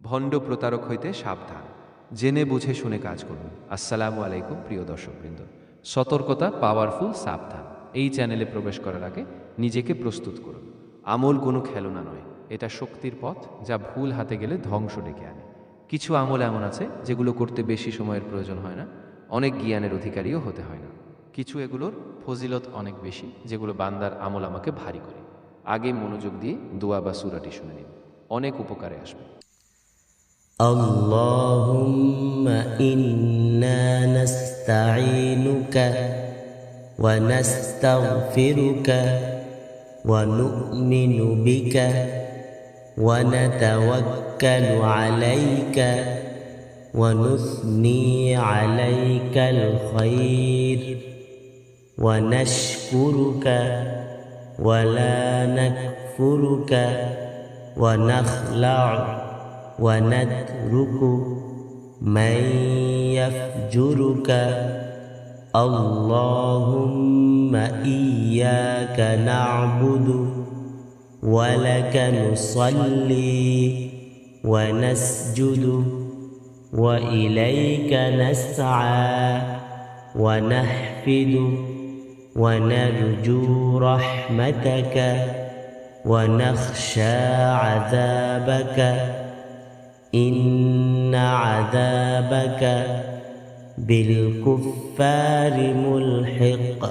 ভণ্ড প্রতারক হইতে সাবধান, জেনে বুঝে শুনে কাজ করুন। আসসালামু আলাইকুম প্রিয় দর্শকবৃন্দ। সতর্কতা, পাওয়ারফুল, সাবধান। এই চ্যানেলে প্রবেশ করার আগে নিজেকে প্রস্তুত করুন। আমল কোনো খেলনা নয়, এটা শক্তির পথ, যা ভুল হাতে গেলে ধ্বংস ডেকে আনে। কিছু আমল এমন আছে যেগুলো করতে বেশি সময়ের প্রয়োজন হয় না, অনেক জ্ঞানের অধিকারীও হতে হয় না। কিছু এগুলোর ফজিলত অনেক বেশি, যেগুলো বান্দার আমল আমাকে ভারী করে। আগে মনোযোগ দিয়ে দোয়া বা সূরাটি শুনে নিন, অনেক উপকারে আসবে। اللهم إنا نستعينك ونستغفرك ونؤمن بك ونتوكل عليك ونثني عليك الخير ونشكرك ولا نكفرك ونخلع ونترك من يفجرك اللهم إياك نعبد ولك نصلي ونسجد وإليك نسعى ونحفد ونرجو رحمتك ونخشى عذابك إن عذابك بالكفار ملحق